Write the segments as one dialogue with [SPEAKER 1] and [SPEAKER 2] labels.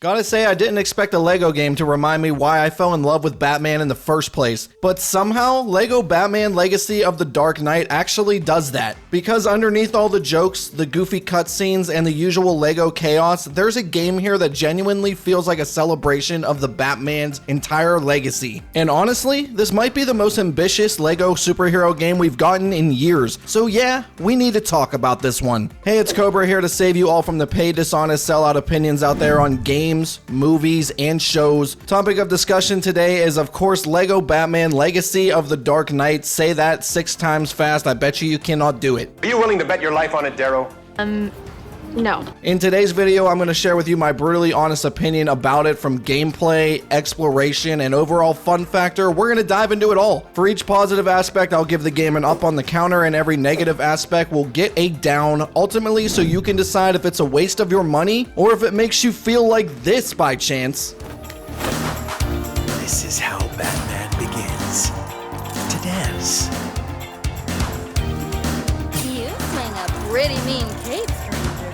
[SPEAKER 1] Gotta say, I didn't expect a LEGO game to remind me why I fell in love with Batman in the first place, but somehow, LEGO Batman Legacy of the Dark Knight actually does that. Because underneath all the jokes, the goofy cutscenes, and the usual LEGO chaos, there's a game here that genuinely feels like a celebration of the Batman's entire legacy. And honestly, this might be the most ambitious LEGO superhero game we've gotten in years, so yeah, we need to talk about this one. Hey, it's Cobra here to save you all from the paid, dishonest, sellout opinions out there on games, movies, and shows. Topic of discussion today is, of course, LEGO Batman Legacy of the Dark Knight. Say that 6 times fast. I bet you cannot do it.
[SPEAKER 2] Are you willing to bet your life on it, Darrow?
[SPEAKER 3] No.
[SPEAKER 1] In today's video, I'm going to share with you my brutally honest opinion about it, from gameplay, exploration, and overall fun factor. We're going to dive into it all. For each positive aspect, I'll give the game an up on the counter, and every negative aspect will get a down, ultimately so you can decide if it's a waste of your money or if it makes you feel like this by chance.
[SPEAKER 4] This is how Batman begins. To dance.
[SPEAKER 5] You swing a pretty mean cape, stranger.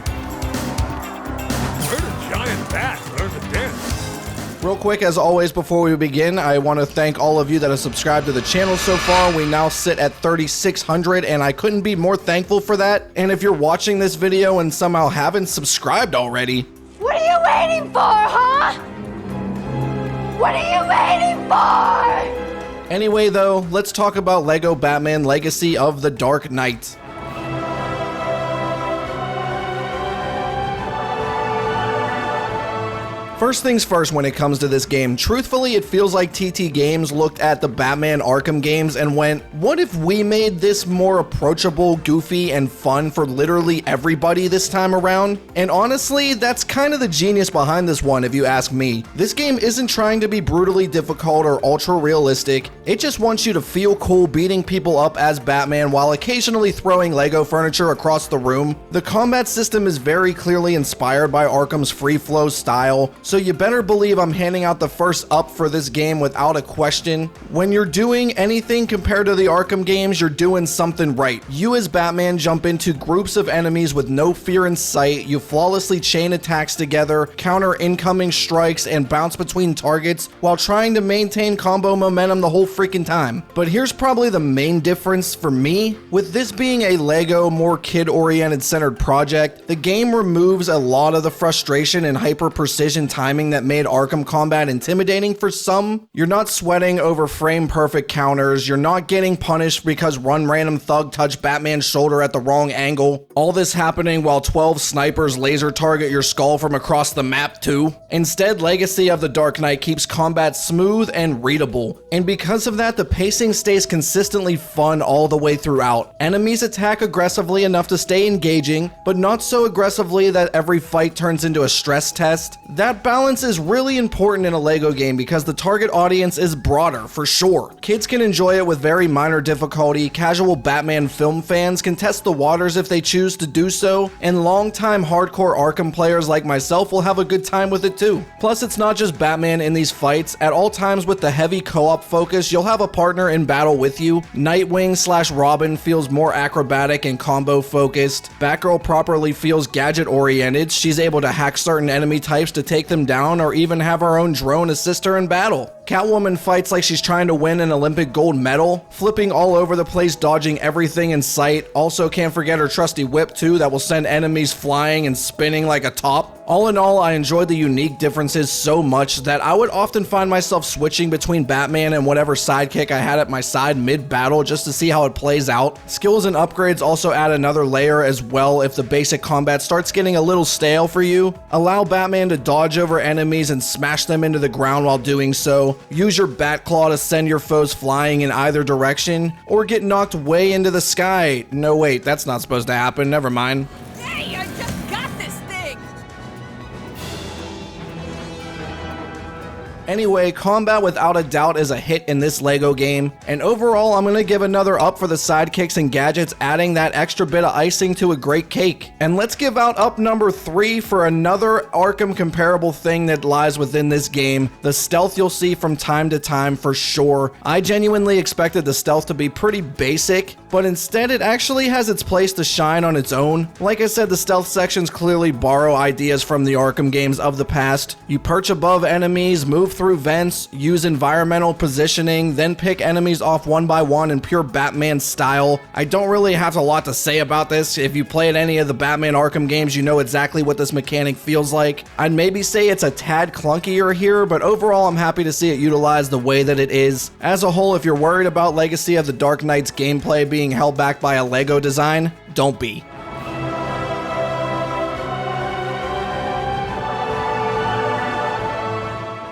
[SPEAKER 6] Heard a giant bat learn to dance.
[SPEAKER 1] Real quick, as always, before we begin, I want to thank all of you that have subscribed to the channel so far. We now sit at 3,600, and I couldn't be more thankful for that. And if you're watching this video and somehow haven't subscribed already,
[SPEAKER 5] What are you waiting for, huh? What are you waiting for?
[SPEAKER 1] anyway though, let's talk about LEGO Batman Legacy of the Dark Knight. First things first, when it comes to this game, truthfully, it feels like TT Games looked at the Batman Arkham games and went, what if we made this more approachable, goofy, and fun for literally everybody this time around? And honestly, that's kind of the genius behind this one, if you ask me. This game isn't trying to be brutally difficult or ultra realistic. It just wants you to feel cool beating people up as Batman while occasionally throwing Lego furniture across the room. The combat system is very clearly inspired by Arkham's free flow style, so you better believe I'm handing out the first up for this game without a question. When you're doing anything compared to the Arkham games, you're doing something right. You as Batman jump into groups of enemies with no fear in sight, you flawlessly chain attacks together, counter incoming strikes, and bounce between targets while trying to maintain combo momentum the whole freaking time. But here's probably the main difference for me. With this being a LEGO, more kid-oriented centered project, the game removes a lot of the frustration and hyper-precision timing that made Arkham combat intimidating for some. You're not sweating over frame-perfect counters, you're not getting punished because one random thug touched Batman's shoulder at the wrong angle. All this happening while 12 snipers laser target your skull from across the map too. Instead, Legacy of the Dark Knight keeps combat smooth and readable, and because of that, the pacing stays consistently fun all the way throughout. Enemies attack aggressively enough to stay engaging, but not so aggressively that every fight turns into a stress test. That balance is really important in a LEGO game because the target audience is broader, for sure. Kids can enjoy it with very minor difficulty, casual Batman film fans can test the waters if they choose to do so, and longtime hardcore Arkham players like myself will have a good time with it too. Plus, it's not just Batman in these fights. At all times with the heavy co-op focus, you'll have a partner in battle with you. Nightwing/Robin feels more acrobatic and combo focused. Batgirl properly feels gadget oriented. She's able to hack certain enemy types to take them down, or even have our own drone assist her in battle. Catwoman fights like she's trying to win an Olympic gold medal, flipping all over the place, dodging everything in sight. Also, can't forget her trusty whip too, that will send enemies flying and spinning like a top. All in all, I enjoyed the unique differences so much that I would often find myself switching between Batman and whatever sidekick I had at my side mid-battle just to see how it plays out. Skills and upgrades also add another layer as well if the basic combat starts getting a little stale for you. Allow Batman to dodge over enemies and smash them into the ground while doing so. Use your Batclaw to send your foes flying in either direction, or get knocked way into the sky. No wait, that's not supposed to happen, never mind.
[SPEAKER 7] Hey, I just got this thing!
[SPEAKER 1] Anyway, combat without a doubt is a hit in this LEGO game, and overall I'm gonna give another up for the sidekicks and gadgets, adding that extra bit of icing to a great cake. And let's give out up number 3 for another Arkham comparable thing that lies within this game, the stealth you'll see from time to time for sure. I genuinely expected the stealth to be pretty basic, but instead it actually has its place to shine on its own. Like I said, the stealth sections clearly borrow ideas from the Arkham games of the past. You perch above enemies, move through vents, use environmental positioning, then pick enemies off one by one in pure Batman style. I don't really have a lot to say about this. If you played any of the Batman Arkham games, you know exactly what this mechanic feels like. I'd maybe say it's a tad clunkier here, but overall I'm happy to see it utilized the way that it is. As a whole, if you're worried about Legacy of the Dark Knight's gameplay being held back by a Lego design, don't be.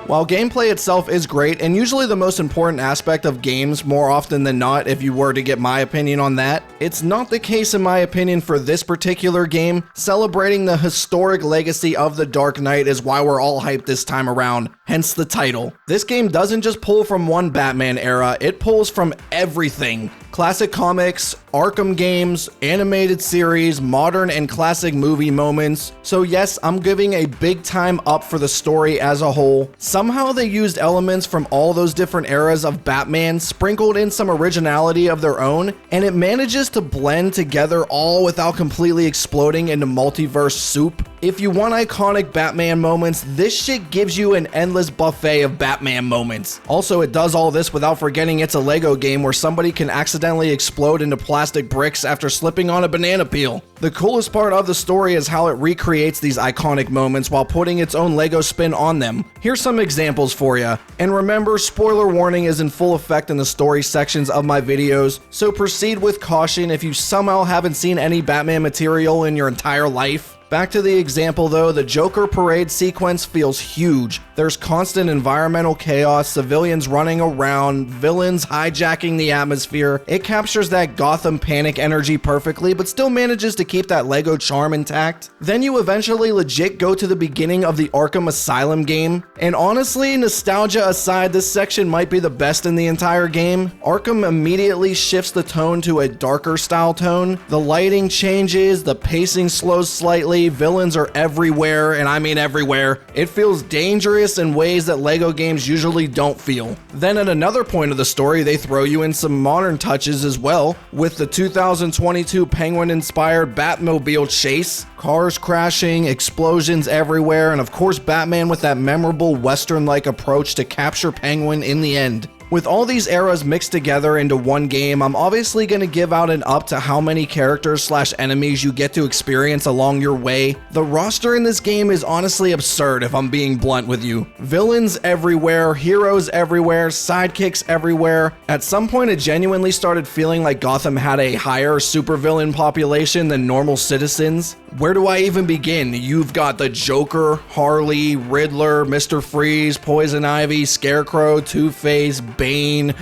[SPEAKER 1] While gameplay itself is great, and usually the most important aspect of games more often than not if you were to get my opinion on that, it's not the case in my opinion for this particular game. Celebrating the historic legacy of the Dark Knight is why we're all hyped this time around, hence the title. This game doesn't just pull from one Batman era, it pulls from everything. Classic comics, Arkham games, animated series, modern and classic movie moments. So yes, I'm giving a big time up for the story as a whole. Somehow they used elements from all those different eras of Batman, sprinkled in some originality of their own, and it manages to blend together all without completely exploding into multiverse soup. If you want iconic Batman moments, this shit gives you an endless buffet of Batman moments. Also, it does all this without forgetting it's a Lego game where somebody can accidentally explode into plastic bricks after slipping on a banana peel. The coolest part of the story is how it recreates these iconic moments while putting its own Lego spin on them. Here's some examples for you. And remember, spoiler warning is in full effect in the story sections of my videos, so proceed with caution if you somehow haven't seen any Batman material in your entire life. Back to the example though, the Joker parade sequence feels huge. There's constant environmental chaos, civilians running around, villains hijacking the atmosphere. It captures that Gotham panic energy perfectly, but still manages to keep that Lego charm intact. Then you eventually legit go to the beginning of the Arkham Asylum game, and honestly, nostalgia aside, this section might be the best in the entire game. Arkham immediately shifts the tone to a darker style tone. The lighting changes, the pacing slows slightly, villains are everywhere, and I mean everywhere. It feels dangerous in ways that Lego games usually don't feel. Then at another point of the story, they throw you in some modern touches as well, with the 2022 Penguin-inspired Batmobile chase, cars crashing, explosions everywhere, and of course Batman with that memorable Western-like approach to capture Penguin in the end. With all these eras mixed together into one game, I'm obviously going to give out an up to how many characters / enemies you get to experience along your way. The roster in this game is honestly absurd if I'm being blunt with you. Villains everywhere, heroes everywhere, sidekicks everywhere. At some point it genuinely started feeling like Gotham had a higher supervillain population than normal citizens. Where do I even begin? You've got the Joker, Harley, Riddler, Mr. Freeze, Poison Ivy, Scarecrow, Two-Face, Bane,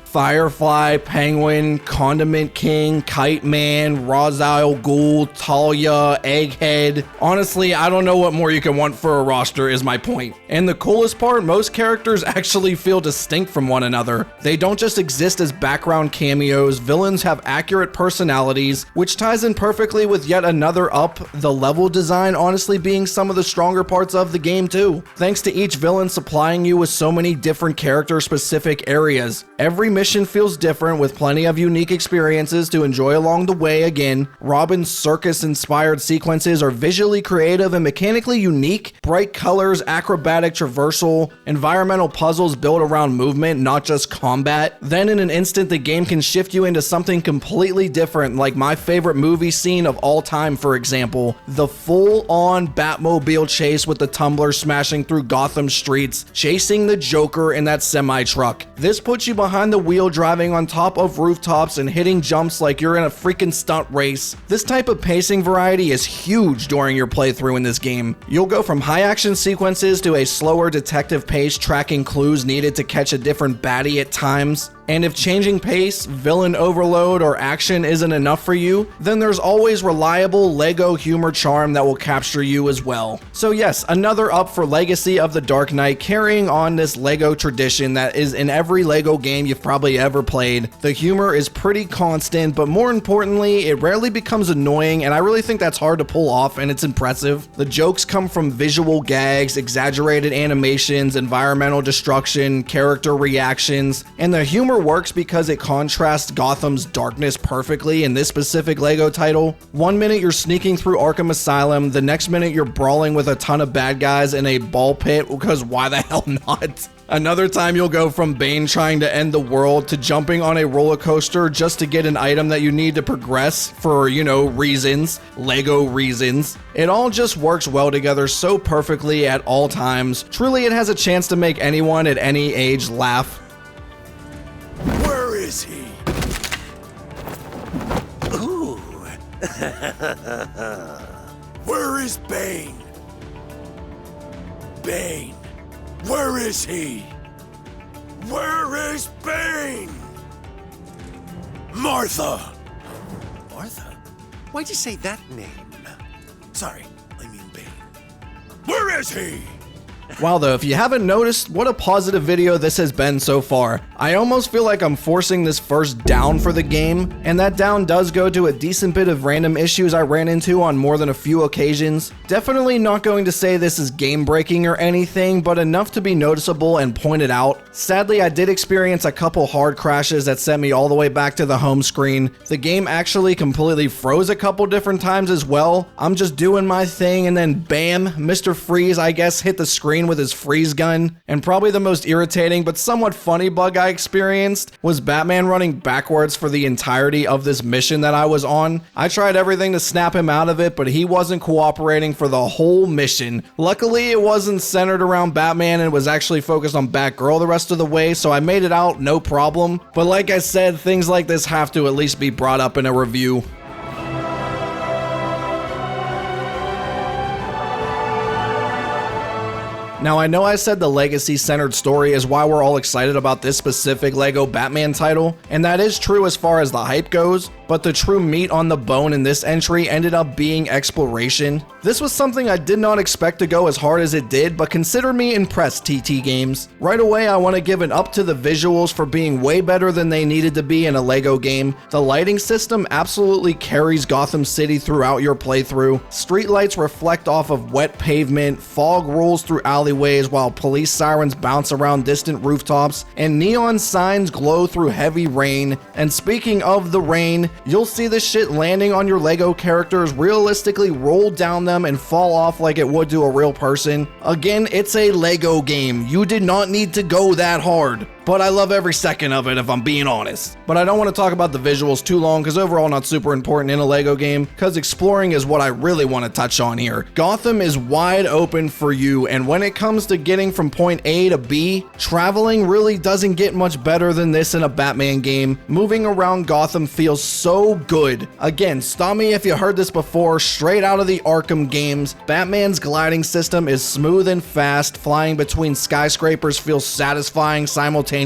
[SPEAKER 1] Firefly, Penguin, Condiment King, Kite Man, Ra's al Ghul, Talia, Egghead. Honestly, I don't know what more you can want for a roster is my point. And the coolest part, most characters actually feel distinct from one another. They don't just exist as background cameos, villains have accurate personalities, which ties in perfectly with yet another up, the level design honestly being some of the stronger parts of the game too. Thanks to each villain supplying you with so many different character-specific areas. Every mission feels different with plenty of unique experiences to enjoy along the way. Again, Robin's circus-inspired sequences are visually creative and mechanically unique. Bright colors, acrobatic traversal, environmental puzzles built around movement, not just combat. Then in an instant, the game can shift you into something completely different, like my favorite movie scene of all time, for example, the full-on Batmobile chase with the tumbler smashing through Gotham streets, chasing the Joker in that semi-truck. This puts you behind the wheel driving on top of rooftops and hitting jumps like you're in a freaking stunt race. This type of pacing variety is huge during your playthrough in this game. You'll go from high action sequences to a slower detective pace tracking clues needed to catch a different baddie at times. And if changing pace, villain overload, or action isn't enough for you, then there's always reliable Lego humor charm that will capture you as well. So yes, another up for Legacy of the Dark Knight, carrying on this Lego tradition that is in every Lego game you've probably ever played. The humor is pretty constant, but more importantly, it rarely becomes annoying, and I really think that's hard to pull off, and it's impressive. The jokes come from visual gags, exaggerated animations, environmental destruction, character reactions, and the humor super works because it contrasts Gotham's darkness perfectly in this specific LEGO title. One minute you're sneaking through Arkham Asylum, the next minute you're brawling with a ton of bad guys in a ball pit, because why the hell not? Another time you'll go from Bane trying to end the world to jumping on a roller coaster just to get an item that you need to progress for, you know, reasons, LEGO reasons. It all just works well together so perfectly at all times. Truly, it has a chance to make anyone at any age laugh.
[SPEAKER 4] Where is he? Ooh. Where is Bane? Bane. Where is he? Where is Bane? Martha! Martha? Why'd you say that name? Sorry, I mean Bane. Where is he?
[SPEAKER 1] Wow though, if you haven't noticed, what a positive video this has been so far. I almost feel like I'm forcing this first down for the game, and that down does go to a decent bit of random issues I ran into on more than a few occasions. Definitely not going to say this is game breaking or anything, but enough to be noticeable and pointed out. Sadly, I did experience a couple hard crashes that sent me all the way back to the home screen. The game actually completely froze a couple different times as well. I'm just doing my thing and then bam, Mr. Freeze I guess hit the screen with his freeze gun. And probably the most irritating but somewhat funny bug I experienced was Batman running backwards for the entirety of this mission that I was on. I tried everything to snap him out of it, but he wasn't cooperating for the whole mission. Luckily, it wasn't centered around Batman and was actually focused on Batgirl the rest of the way, so I made it out no problem. But like I said, things like this have to at least be brought up in a review. Now, I know I said the legacy-centered story is why we're all excited about this specific LEGO Batman title, and that is true as far as the hype goes, but the true meat on the bone in this entry ended up being exploration. This was something I did not expect to go as hard as it did, but consider me impressed, TT Games. Right away, I want to give an up to the visuals for being way better than they needed to be in a LEGO game. The lighting system absolutely carries Gotham City throughout your playthrough. Streetlights reflect off of wet pavement, fog rolls through alleyways while police sirens bounce around distant rooftops, and neon signs glow through heavy rain. And speaking of the rain, you'll see this shit landing on your LEGO characters, realistically roll down them and fall off like it would to a real person. Again, it's a LEGO game. You did not need to go that hard. But I love every second of it if I'm being honest. But I don't want to talk about the visuals too long because overall not super important in a LEGO game, because exploring is what I really want to touch on here. Gotham is wide open for you, and when it comes to getting from point A to B, traveling really doesn't get much better than this in a Batman game. Moving around Gotham feels so good. Again, stop me if you heard this before, straight out of the Arkham games, Batman's gliding system is smooth and fast, flying between skyscrapers feels satisfying simultaneously.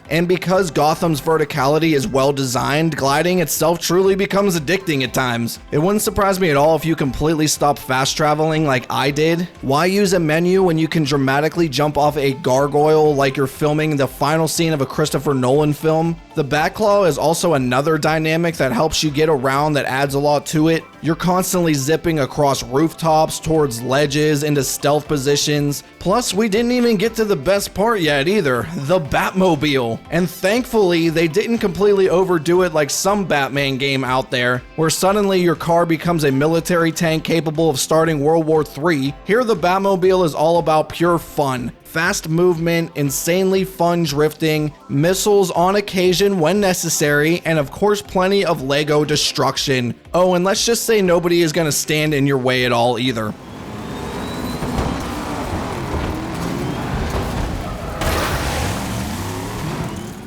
[SPEAKER 1] And because Gotham's verticality is well designed, gliding itself truly becomes addicting at times. It wouldn't surprise me at all if you completely stop fast traveling like I did. Why use a menu when you can dramatically jump off a gargoyle like you're filming the final scene of a Christopher Nolan film? The Batclaw is also another dynamic that helps you get around that adds a lot to it. You're constantly zipping across rooftops, towards ledges, into stealth positions. Plus, we didn't even get to the best part yet either, the Batmobile. And thankfully, they didn't completely overdo it like some Batman game out there, where suddenly your car becomes a military tank capable of starting World War III. Here, the Batmobile is all about pure fun. Fast movement, insanely fun drifting, missiles on occasion when necessary, and of course plenty of LEGO destruction. Oh, and let's just say nobody is gonna stand in your way at all either.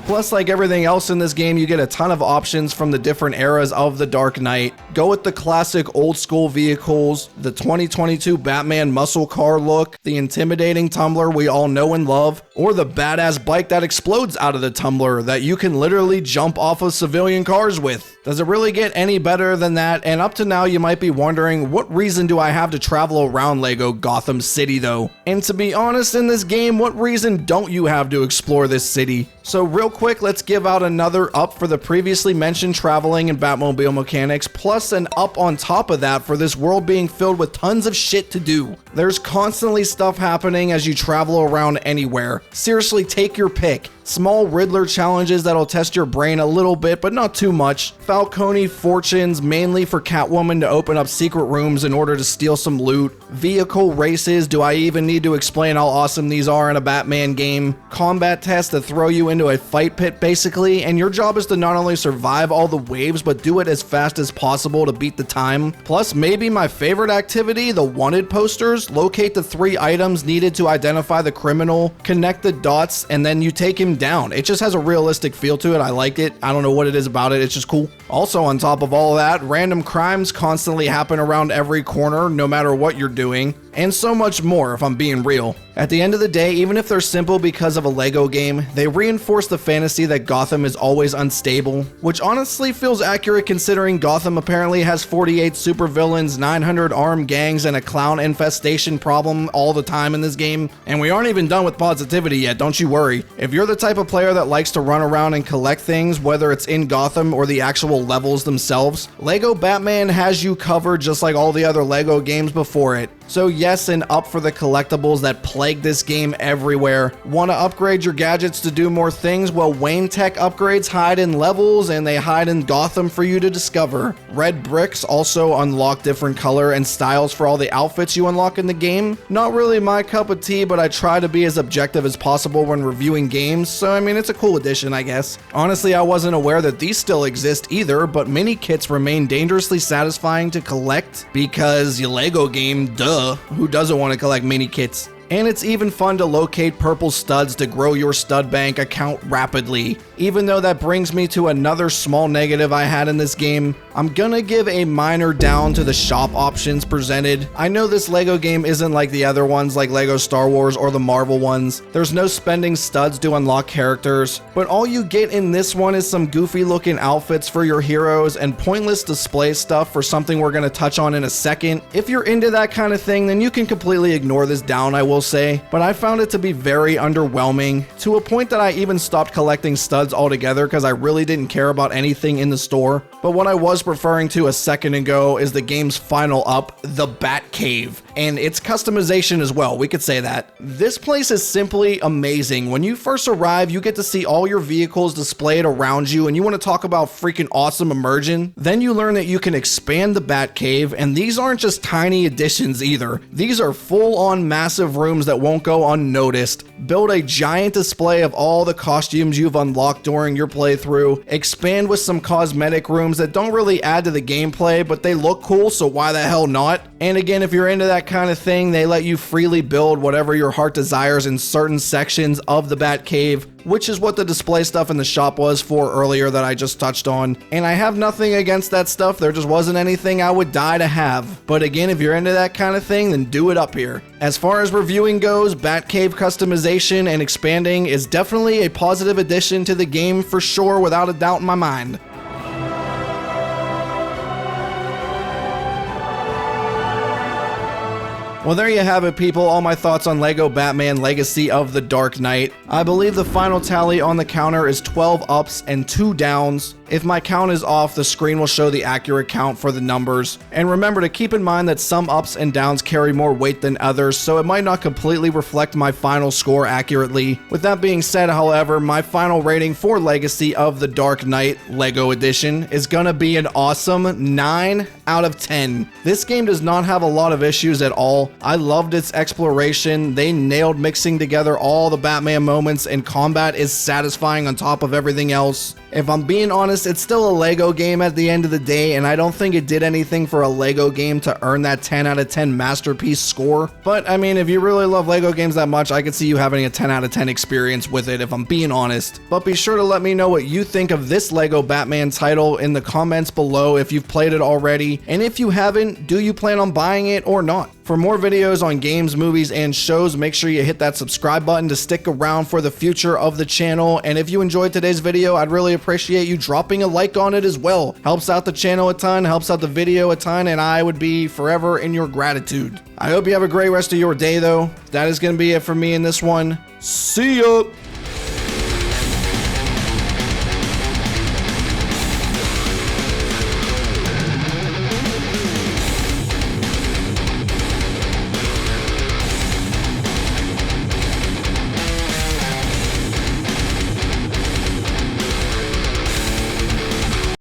[SPEAKER 1] Plus, like everything else in this game, you get a ton of options from the different eras of the Dark Knight. Go with the classic old school vehicles, the 2022 Batman muscle car look, the intimidating tumbler we all know and love, or the badass bike that explodes out of the tumbler that you can literally jump off of civilian cars with. Does it really get any better than that? And up to now, you might be wondering, what reason do I have to travel around LEGO Gotham City though? And to be honest, in this game, what reason don't you have to explore this city? So real quick, let's give out another up for the previously mentioned traveling and Batmobile mechanics, plus an up on top of that for this world being filled with tons of shit to do. There's constantly stuff happening as you travel around anywhere. Seriously, take your pick. Small Riddler challenges that'll test your brain a little bit, but not too much. Falcone fortunes, mainly for Catwoman to open up secret rooms in order to steal some loot. Vehicle races, do I even need to explain how awesome these are in a Batman game? Combat tests that throw you into a fight pit basically, and your job is to not only survive all the waves, but do it as fast as possible to beat the time. Plus, maybe my favorite activity, the wanted posters. Locate the 3 items needed to identify the criminal, connect the dots, and then you take him down. It just has a realistic feel to it. I like it. I don't know what it is about it. It's just cool. Also, on top of all of that, random crimes constantly happen around every corner, no matter what you're doing, and so much more if I'm being real. At the end of the day, even if they're simple because of a Lego game, they reinforce the fantasy that Gotham is always unstable, which honestly feels accurate considering Gotham apparently has 48 supervillains, 900 armed gangs, and a clown infestation problem all the time in this game. And we aren't even done with positivity yet, don't you worry. If you're the type of player that likes to run around and collect things, whether it's in Gotham or the actual levels themselves, Lego Batman has you covered just like all the other Lego games before it. So yes, and up for the collectibles that plague this game everywhere. Want to upgrade your gadgets to do more things? Well, Wayne Tech upgrades hide in levels and they hide in Gotham for you to discover. Red bricks also unlock different color and styles for all the outfits you unlock in the game. Not really my cup of tea, but I try to be as objective as possible when reviewing games, so I mean, it's a cool addition, I guess. Honestly, I wasn't aware that these still exist either, but mini kits remain dangerously satisfying to collect because your Lego game, duh. Who doesn't want to collect mini kits? And it's even fun to locate purple studs to grow your stud bank account rapidly. Even though that brings me to another small negative I had in this game, I'm gonna give a minor down to the shop options presented. I know this Lego game isn't like the other ones like Lego Star Wars or the Marvel ones. There's no spending studs to unlock characters, but all you get in this one is some goofy looking outfits for your heroes and pointless display stuff for something we're gonna touch on in a second. If you're into that kind of thing, then you can completely ignore this down, I will say, but I found it to be very underwhelming, to a point that I even stopped collecting studs altogether because I really didn't care about anything in the store. But what I was referring to a second ago is the game's final up, the Batcave, and its customization as well, we could say that. This place is simply amazing. When you first arrive, you get to see all your vehicles displayed around you, and you want to talk about freaking awesome immersion. Then you learn that you can expand the Batcave, and these aren't just tiny additions either. These are full-on massive rooms that won't go unnoticed. Build a giant display of all the costumes you've unlocked during your playthrough. Expand with some cosmetic rooms that don't really add to the gameplay, but they look cool, so why the hell not? And again, if you're into that kind of thing, they let you freely build whatever your heart desires in certain sections of the Batcave, which is what the display stuff in the shop was for earlier that I just touched on. And I have nothing against that stuff, there just wasn't anything I would die to have. But again, if you're into that kind of thing, then do it up here. As far as reviewing goes, Batcave customization and expanding is definitely a positive addition to the game for sure, without a doubt in my mind. Well, there you have it, people. All my thoughts on Lego Batman Legacy of the Dark Knight. I believe the final tally on the counter is 12 ups and 2 downs. If my count is off, the screen will show the accurate count for the numbers. And remember to keep in mind that some ups and downs carry more weight than others, so it might not completely reflect my final score accurately. With that being said, however, my final rating for Legacy of the Dark Knight Lego Edition is gonna be an awesome 9 out of 10. This game does not have a lot of issues at all. I loved its exploration. They nailed mixing together all the Batman moments, and combat is satisfying on top of everything else. If I'm being honest, it's still a Lego game at the end of the day, and I don't think it did anything for a Lego game to earn that 10 out of 10 masterpiece score. But I mean, if you really love Lego games that much, I could see you having a 10 out of 10 experience with it, if I'm being honest. But be sure to let me know what you think of this Lego Batman title in the comments below if you've played it already. And if you haven't, do you plan on buying it or not? For more videos on games, movies, and shows, make sure you hit that subscribe button to stick around for the future of the channel. And if you enjoyed today's video, I'd really appreciate you dropping a like on it as well. Helps out the channel a ton, helps out the video a ton, and I would be forever in your gratitude. I hope you have a great rest of your day though. That is going to be it for me in this one. See ya!